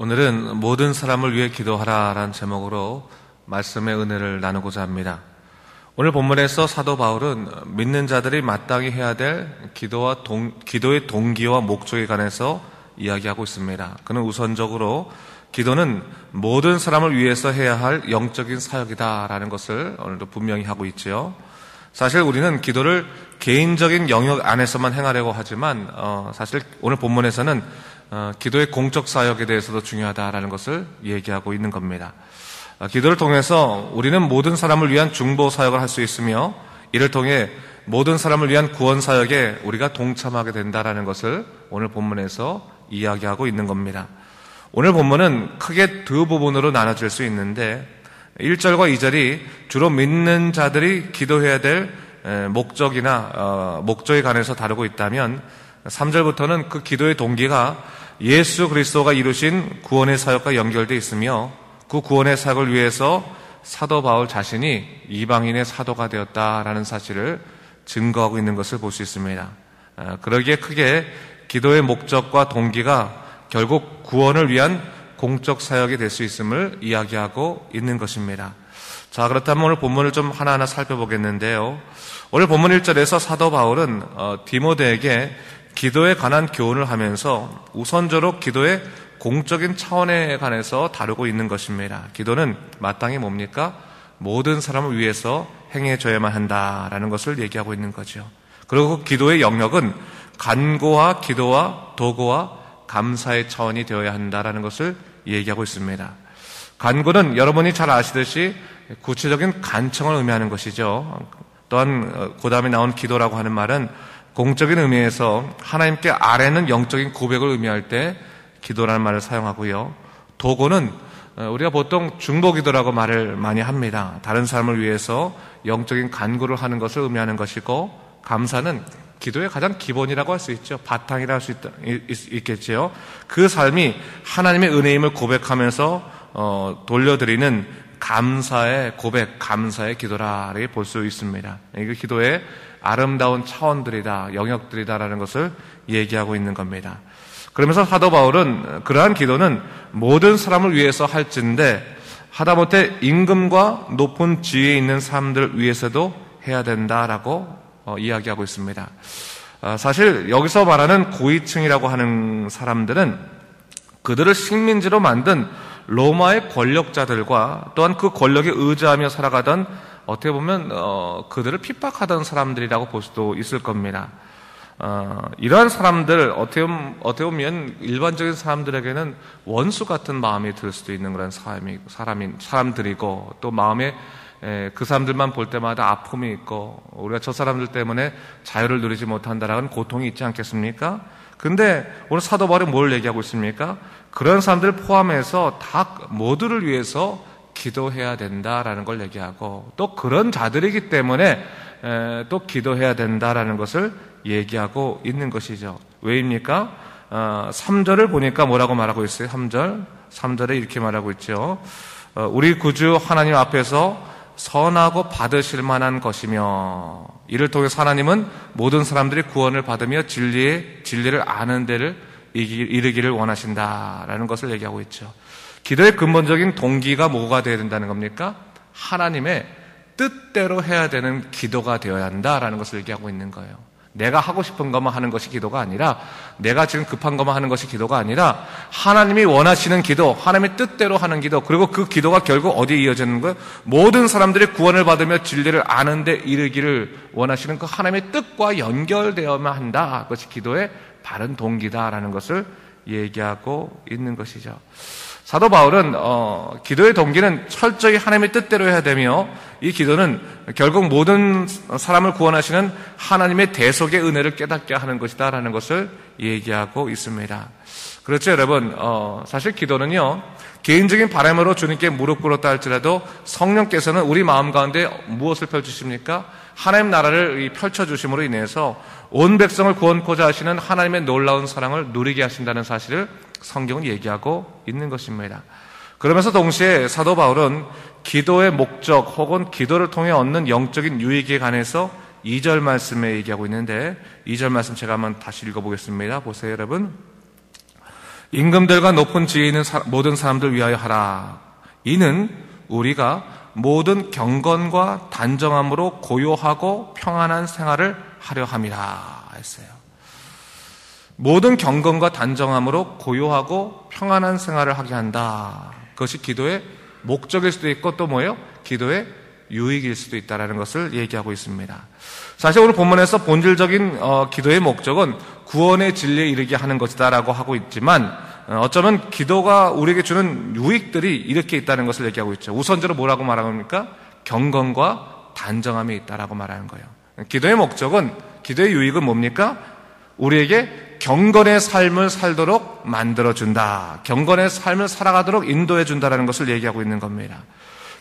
오늘은 모든 사람을 위해 기도하라라는 제목으로 말씀의 은혜를 나누고자 합니다. 오늘 본문에서 사도 바울은 믿는 자들이 마땅히 해야 될 기도의 동기와 목적에 관해서 이야기하고 있습니다. 그는 우선적으로 기도는 모든 사람을 위해서 해야 할 영적인 사역이다라는 것을 오늘도 분명히 하고 있죠. 사실 우리는 기도를 개인적인 영역 안에서만 행하려고 하지만 사실 오늘 본문에서는 기도의 공적 사역에 대해서도 중요하다라는 것을 얘기하고 있는 겁니다. 기도를 통해서 우리는 모든 사람을 위한 중보 사역을 할 수 있으며 이를 통해 모든 사람을 위한 구원 사역에 우리가 동참하게 된다라는 것을 오늘 본문에서 이야기하고 있는 겁니다. 오늘 본문은 크게 두 부분으로 나눠질 수 있는데 1절과 2절이 주로 믿는 자들이 기도해야 될 목적이나 목적에 관해서 다루고 있다면 3절부터는 그 기도의 동기가 예수 그리스도가 이루신 구원의 사역과 연결되어 있으며 그 구원의 사역을 위해서 사도 바울 자신이 이방인의 사도가 되었다라는 사실을 증거하고 있는 것을 볼 수 있습니다. 그러기에 크게 기도의 목적과 동기가 결국 구원을 위한 공적 사역이 될 수 있음을 이야기하고 있는 것입니다. 자, 그렇다면 오늘 본문을 좀 하나하나 살펴보겠는데요. 오늘 본문 1절에서 사도 바울은 디모데에게 기도에 관한 교훈을 하면서 우선적으로 기도의 공적인 차원에 관해서 다루고 있는 것입니다. 기도는 마땅히 뭡니까? 모든 사람을 위해서 행해져야만 한다라는 것을 얘기하고 있는 거죠. 그리고 기도의 영역은 간구와 기도와 도구와 감사의 차원이 되어야 한다라는 것을 얘기하고 있습니다. 간구는 여러분이 잘 아시듯이 구체적인 간청을 의미하는 것이죠. 또한 그 다음에 나온 기도라고 하는 말은 공적인 의미에서 하나님께 아뢰는 영적인 고백을 의미할 때 기도라는 말을 사용하고요. 도구는 우리가 보통 중보기도라고 말을 많이 합니다. 다른 사람을 위해서 영적인 간구를 하는 것을 의미하는 것이고, 감사는 기도의 가장 기본이라고 할 수 있죠. 바탕이라 할 수 있겠지요. 그 삶이 하나님의 은혜임을 고백하면서 돌려드리는 감사의 고백, 감사의 기도라 이렇게 볼 수 있습니다. 이게 기도의 아름다운 차원들이다, 영역들이다라는 것을 얘기하고 있는 겁니다. 그러면서 사도 바울은 그러한 기도는 모든 사람을 위해서 할진데 하다못해 임금과 높은 지위에 있는 사람들 위해서도 해야 된다라고 이야기하고 있습니다. 사실 여기서 말하는 고위층이라고 하는 사람들은 그들을 식민지로 만든 로마의 권력자들과 또한 그 권력에 의지하며 살아가던 어떻게 보면 그들을 핍박하던 사람들이라고 볼 수도 있을 겁니다. 이러한 사람들 어떻게 보면 일반적인 사람들에게는 원수 같은 마음이 들 수도 있는 그런 사람들이고 또 마음에 그 사람들만 볼 때마다 아픔이 있고 우리가 저 사람들 때문에 자유를 누리지 못한다라는 고통이 있지 않겠습니까? 근데 오늘 사도 바울이 뭘 얘기하고 있습니까? 그런 사람들을 포함해서 다 모두를 위해서 기도해야 된다라는 걸 얘기하고 또 그런 자들이기 때문에 또 기도해야 된다라는 것을 얘기하고 있는 것이죠. 왜입니까? 3절을 보니까 뭐라고 말하고 있어요? 3절에 이렇게 말하고 있죠. 우리 구주 하나님 앞에서 선하고 받으실 만한 것이며 이를 통해서 하나님은 모든 사람들이 구원을 받으며 진리를 아는 데를 이르기를 원하신다라는 것을 얘기하고 있죠. 기도의 근본적인 동기가 뭐가 되어야 된다는 겁니까? 하나님의 뜻대로 해야 되는 기도가 되어야 한다라는 것을 얘기하고 있는 거예요. 내가 하고 싶은 것만 하는 것이 기도가 아니라 내가 지금 급한 것만 하는 것이 기도가 아니라 하나님이 원하시는 기도, 하나님의 뜻대로 하는 기도, 그리고 그 기도가 결국 어디에 이어지는 거예요? 모든 사람들이 구원을 받으며 진리를 아는 데 이르기를 원하시는 그 하나님의 뜻과 연결되어야만 한다. 그것이 기도의 바른 동기다라는 것을 얘기하고 있는 것이죠. 사도 바울은 기도의 동기는 철저히 하나님의 뜻대로 해야 되며 이 기도는 결국 모든 사람을 구원하시는 하나님의 대속의 은혜를 깨닫게 하는 것이다라는 것을 얘기하고 있습니다. 그렇죠, 여러분. 사실 기도는요, 개인적인 바람으로 주님께 무릎 꿇었다 할지라도 성령께서는 우리 마음 가운데 무엇을 펼치십니까? 하나님 나라를 펼쳐주심으로 인해서 온 백성을 구원코자 하시는 하나님의 놀라운 사랑을 누리게 하신다는 사실을 성경은 얘기하고 있는 것입니다. 그러면서 동시에 사도 바울은 기도의 목적 혹은 기도를 통해 얻는 영적인 유익에 관해서 2절 말씀에 얘기하고 있는데 2절 말씀 제가 한번 다시 읽어보겠습니다. 보세요, 여러분. 임금들과 높은 지위에 있는 모든 사람들 위하여 하라. 이는 우리가 모든 경건과 단정함으로 고요하고 평안한 생활을 하려 함이라 했어요. 모든 경건과 단정함으로 고요하고 평안한 생활을 하게 한다. 그것이 기도의 목적일 수도 있고 또 뭐예요? 기도의 유익일 수도 있다는 것을 얘기하고 있습니다. 사실 오늘 본문에서 본질적인 기도의 목적은 구원의 진리에 이르게 하는 것이다라고 하고 있지만 어쩌면 기도가 우리에게 주는 유익들이 이렇게 있다는 것을 얘기하고 있죠. 우선적으로 뭐라고 말합니까? 경건과 단정함이 있다라고 말하는 거예요. 기도의 목적은, 기도의 유익은 뭡니까? 우리에게 경건의 삶을 살도록 만들어준다. 경건의 삶을 살아가도록 인도해준다는 것을 얘기하고 있는 겁니다.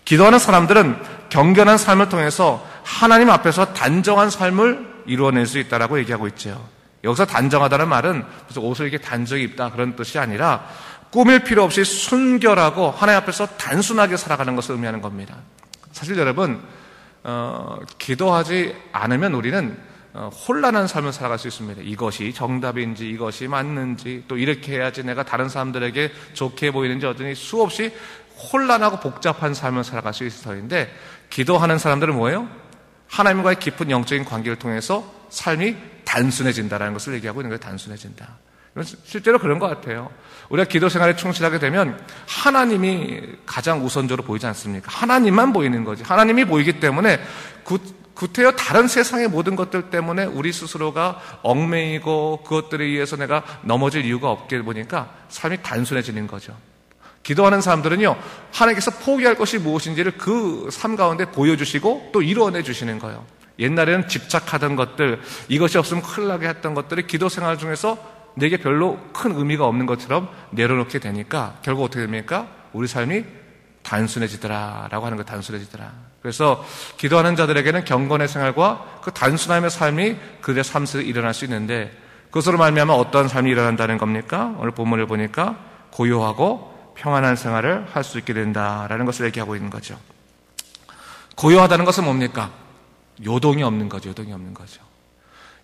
기도하는 사람들은 경건한 삶을 통해서 하나님 앞에서 단정한 삶을 이루어낼 수 있다라고 얘기하고 있죠. 여기서 단정하다는 말은 무슨 옷을 이렇게 단정히 입다 그런 뜻이 아니라 꾸밀 필요 없이 순결하고 하나님 앞에서 단순하게 살아가는 것을 의미하는 겁니다. 사실 여러분 기도하지 않으면 우리는 혼란한 삶을 살아갈 수 있습니다. 이것이 정답인지 이것이 맞는지 또 이렇게 해야지 내가 다른 사람들에게 좋게 보이는지 어쩌니 수없이 혼란하고 복잡한 삶을 살아갈 수 있을 터인데 기도하는 사람들은 뭐예요? 하나님과의 깊은 영적인 관계를 통해서 삶이 단순해진다는 것을 얘기하고 있는 거예요. 단순해진다. 실제로 그런 것 같아요. 우리가 기도 생활에 충실하게 되면 하나님이 가장 우선적으로 보이지 않습니까? 하나님만 보이는 거지. 하나님이 보이기 때문에 구태여 다른 세상의 모든 것들 때문에 우리 스스로가 얽매이고 그것들에 의해서 내가 넘어질 이유가 없게 보니까 삶이 단순해지는 거죠. 기도하는 사람들은요, 하나님께서 포기할 것이 무엇인지를 그 삶 가운데 보여주시고 또 이루어내 주시는 거예요. 옛날에는 집착하던 것들, 이것이 없으면 큰일 나게 했던 것들이 기도 생활 중에서 내게 별로 큰 의미가 없는 것처럼 내려놓게 되니까 결국 어떻게 됩니까? 우리 삶이 단순해지더라라고 하는 거, 단순해지더라. 그래서 기도하는 자들에게는 경건의 생활과 그 단순함의 삶이 그들의 삶 속에 일어날 수 있는데 그것으로 말미암아 어떠한 삶이 일어난다는 겁니까? 오늘 본문을 보니까 고요하고 평안한 생활을 할 수 있게 된다라는 것을 얘기하고 있는 거죠. 고요하다는 것은 뭡니까? 요동이 없는 거죠. 요동이 없는 거죠.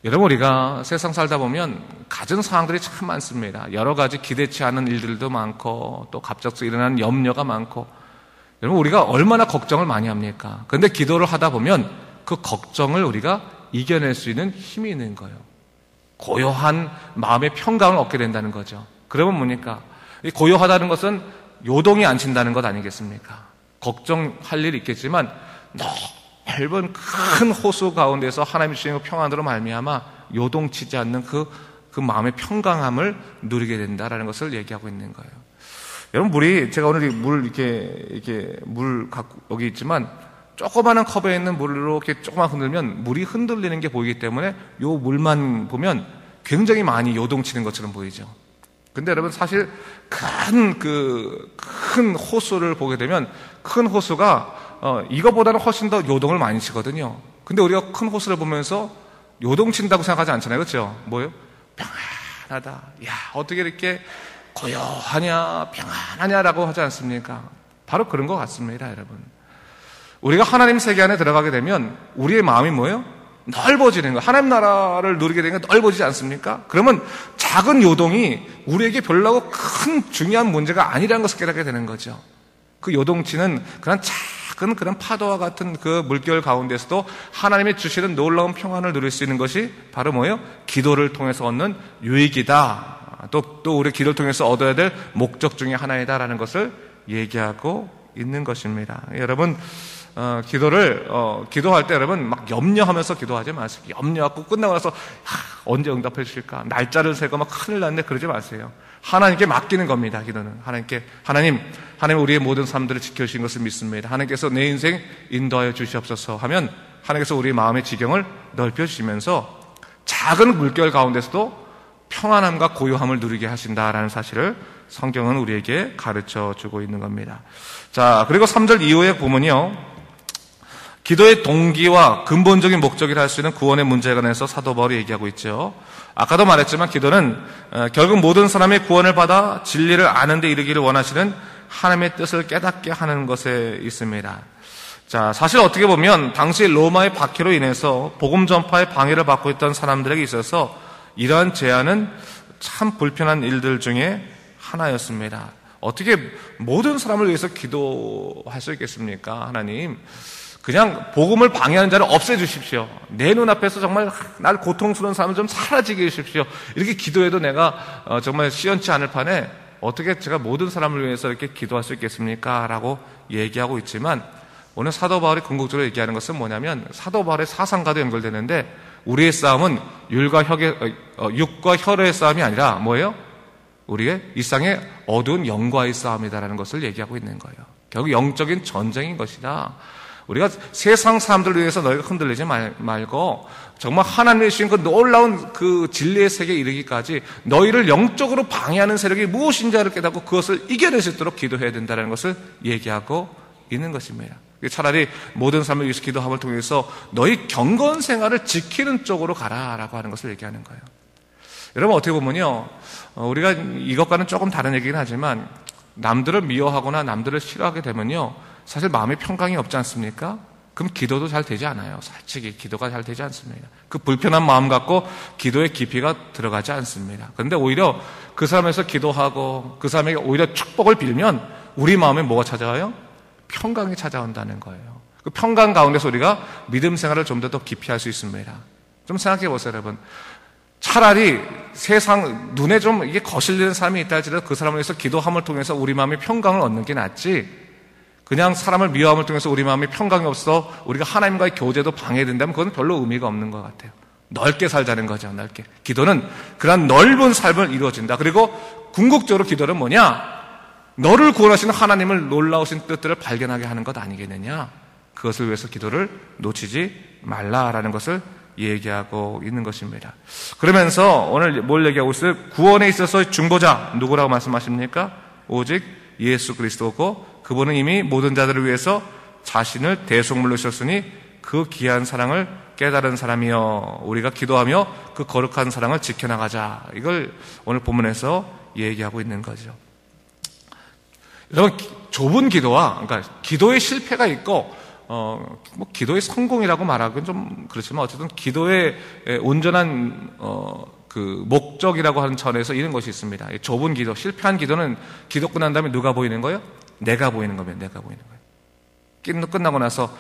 여러분, 우리가 세상 살다 보면 갖은 사항들이 참 많습니다. 여러 가지 기대치 않은 일들도 많고 또 갑작스레 일어나는 염려가 많고 여러분, 우리가 얼마나 걱정을 많이 합니까? 그런데 기도를 하다 보면 그 걱정을 우리가 이겨낼 수 있는 힘이 있는 거예요. 고요한 마음의 평강을 얻게 된다는 거죠. 그러면 뭡니까? 이 고요하다는 것은 요동이 안 친다는 것 아니겠습니까? 걱정할 일이 있겠지만 넓은 큰 호수 가운데서 하나님이 주시는 평안으로 말미암아 요동치지 않는 그 마음의 평강함을 누리게 된다라는 것을 얘기하고 있는 거예요. 여러분, 물이, 제가 오늘 이렇게 물 갖고 여기 있지만 조그마한 컵에 있는 물로 이렇게 조금만 흔들면 물이 흔들리는 게 보이기 때문에 요 물만 보면 굉장히 많이 요동치는 것처럼 보이죠. 근데 여러분, 사실 큰 호수를 보게 되면 큰 호수가 이거보다는 훨씬 더 요동을 많이 치거든요. 근데 우리가 큰 호수를 보면서 요동친다고 생각하지 않잖아요. 그렇죠? 뭐예요? 평안하다. 야, 어떻게 이렇게 고요하냐, 평안하냐라고 하지 않습니까? 바로 그런 것 같습니다, 여러분. 우리가 하나님 세계 안에 들어가게 되면 우리의 마음이 뭐예요? 넓어지는 거예요. 하나님 나라를 누리게 되는 건 넓어지지 않습니까? 그러면 작은 요동이 우리에게 별로 큰 중요한 문제가 아니라는 것을 깨닫게 되는 거죠. 그 요동치는 그런 작은 그런 파도와 같은 그 물결 가운데서도 하나님이 주시는 놀라운 평안을 누릴 수 있는 것이 바로 뭐예요? 기도를 통해서 얻는 유익이다. 또 우리 기도를 통해서 얻어야 될 목적 중에 하나이다라는 것을 얘기하고 있는 것입니다. 여러분, 기도할 때 여러분 막 염려하면서 기도하지 마세요. 염려하고 끝나고 나서 언제 응답해 주실까? 날짜를 세고 막 큰일 났네 그러지 마세요. 하나님께 맡기는 겁니다. 기도는 하나님 우리의 모든 삶들을 지켜주신 것을 믿습니다. 하나님께서 내 인생 인도하여 주시옵소서 하면 하나님께서 우리의 마음의 지경을 넓혀주시면서 작은 물결 가운데서도 평안함과 고요함을 누리게 하신다라는 사실을 성경은 우리에게 가르쳐 주고 있는 겁니다. 자, 그리고 3절 이후에 보면요, 기도의 동기와 근본적인 목적이라 할 수 있는 구원의 문제에 관해서 사도 바울이 얘기하고 있죠. 아까도 말했지만 기도는 결국 모든 사람이 구원을 받아 진리를 아는 데 이르기를 원하시는 하나님의 뜻을 깨닫게 하는 것에 있습니다. 자, 사실 어떻게 보면 당시 로마의 박해로 인해서 복음 전파에 방해를 받고 있던 사람들에게 있어서 이러한 제안은 참 불편한 일들 중에 하나였습니다. 어떻게 모든 사람을 위해서 기도할 수 있겠습니까? 하나님, 그냥 복음을 방해하는 자를 없애주십시오. 내 눈앞에서 정말 날 고통스러운 사람을 좀 사라지게 해주십시오. 이렇게 기도해도 내가 정말 시원치 않을 판에 어떻게 제가 모든 사람을 위해서 이렇게 기도할 수 있겠습니까? 라고 얘기하고 있지만, 오늘 사도 바울이 궁극적으로 얘기하는 것은 뭐냐면, 사도 바울의 사상과도 연결되는데, 우리의 싸움은 육과 혈의 싸움이 아니라 뭐예요? 우리의 일상의 어두운 영과의 싸움이다라는 것을 얘기하고 있는 거예요. 결국 영적인 전쟁인 것이다. 우리가 세상 사람들을 위해서 너희가 흔들리지 말고 정말 하나님의 주신 그 놀라운 그 진리의 세계에 이르기까지 너희를 영적으로 방해하는 세력이 무엇인지를 깨닫고 그것을 이겨낼 수 있도록 기도해야 된다는 것을 얘기하고 있는 것입니다. 차라리 모든 삶을 위해서 기도함을 통해서 너희 경건 생활을 지키는 쪽으로 가라라고 하는 것을 얘기하는 거예요. 여러분, 어떻게 보면요, 우리가 이것과는 조금 다른 얘기긴 하지만 남들을 미워하거나 남들을 싫어하게 되면요, 사실 마음에 평강이 없지 않습니까? 그럼 기도도 잘 되지 않아요. 솔직히 기도가 잘 되지 않습니다. 그 불편한 마음 갖고 기도의 깊이가 들어가지 않습니다. 그런데 오히려 그 사람에서 기도하고 그 사람에게 오히려 축복을 빌면 우리 마음에 뭐가 찾아와요? 평강이 찾아온다는 거예요. 그 평강 가운데서 우리가 믿음 생활을 좀 더 깊이 할 수 있습니다. 좀 생각해 보세요, 여러분. 차라리 세상 눈에 좀 이게 거슬리는 사람이 있다 할지라도 그 사람을 위해서 기도함을 통해서 우리 마음의 평강을 얻는 게 낫지, 그냥 사람을 미워함을 통해서 우리 마음에 평강이 없어 우리가 하나님과의 교제도 방해된다면 그건 별로 의미가 없는 것 같아요. 넓게 살자는 거죠. 넓게. 기도는 그런 넓은 삶을 이루어진다. 그리고 궁극적으로 기도는 뭐냐? 너를 구원하시는 하나님을 놀라우신 뜻들을 발견하게 하는 것 아니겠느냐? 그것을 위해서 기도를 놓치지 말라라는 것을 얘기하고 있는 것입니다. 그러면서 오늘 뭘 얘기하고 있어요? 구원에 있어서 중보자 누구라고 말씀하십니까? 오직 예수 그리스도고 그분은 이미 모든 자들을 위해서 자신을 대속물로 주셨으니 그 귀한 사랑을 깨달은 사람이여 우리가 기도하며 그 거룩한 사랑을 지켜나가자. 이걸 오늘 본문에서 얘기하고 있는 거죠. 여러분, 좁은 기도와, 그러니까 기도의 실패가 있고 뭐 기도의 성공이라고 말하기는 좀 그렇지만 어쨌든 기도의 온전한 그 목적이라고 하는 전에서 이런 것이 있습니다. 좁은 기도, 실패한 기도는 기도 끝난 다음에 누가 보이는 거예요? 내가 보이는 겁니다. 내가 보이는 거예요. 끝나고 나서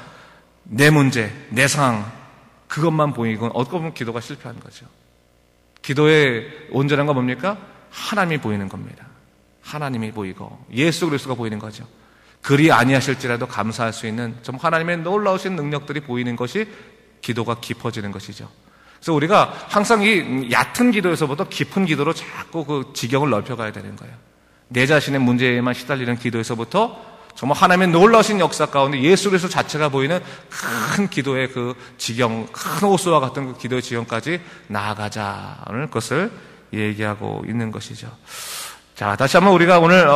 내 문제, 내 상황 그것만 보이고 어떻게 보면 기도가 실패한 거죠. 기도의 온전한 건 뭡니까? 하나님이 보이는 겁니다. 하나님이 보이고 예수 그리스도가 보이는 거죠. 그리 아니하실지라도 감사할 수 있는 좀 하나님의 놀라우신 능력들이 보이는 것이 기도가 깊어지는 것이죠. 그래서 우리가 항상 이 얕은 기도에서부터 깊은 기도로 자꾸 그 지경을 넓혀가야 되는 거예요. 내 자신의 문제에만 시달리는 기도에서부터 정말 하나님의 놀라우신 역사 가운데 예수 그리스도 자체가 보이는 큰 기도의 그 지경, 큰 호수와 같은 그 기도의 지경까지 나아가자는 것을 얘기하고 있는 것이죠. 자, 다시 한번 우리가 오늘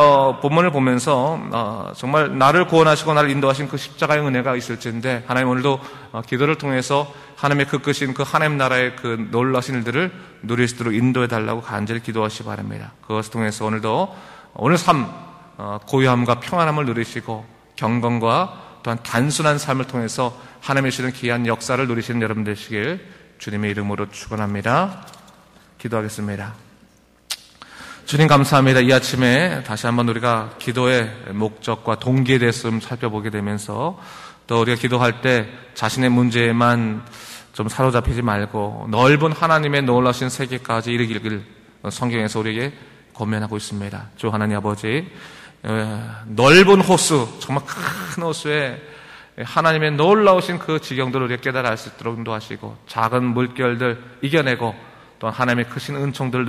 본문을 보면서 정말 나를 구원하시고 나를 인도하신 그 십자가의 은혜가 있을진데 하나님 오늘도 기도를 통해서 하나님의 그 크신 그 하나님 나라의 그 놀라신 일들을 누릴 수 있도록 인도해 달라고 간절히 기도하시기 바랍니다. 그것을 통해서 오늘도 오늘 삶 고요함과 평안함을 누리시고 경건과 또한 단순한 삶을 통해서 하나님의 주시는 귀한 역사를 누리시는 여러분 되시길 주님의 이름으로 축원합니다. 기도하겠습니다. 주님 감사합니다. 이 아침에 다시 한번 우리가 기도의 목적과 동기에 대해서 좀 살펴보게 되면서 또 우리가 기도할 때 자신의 문제에만 좀 사로잡히지 말고 넓은 하나님의 놀라신 세계까지 이르기를 성경에서 우리에게 권면하고 있습니다. 주 하나님 아버지, 넓은 호수, 정말 큰 호수에 하나님의 놀라우신 그 지경들을 우리가 깨달아 알 수 있도록 인도하시고 작은 물결들 이겨내고 또 하나님의 크신 은총들을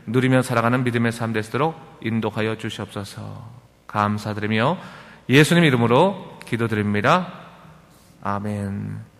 누리며 살아가는 믿음의 삶 되시도록 인도하여 주시옵소서. 감사드리며 예수님 이름으로 기도드립니다. 아멘.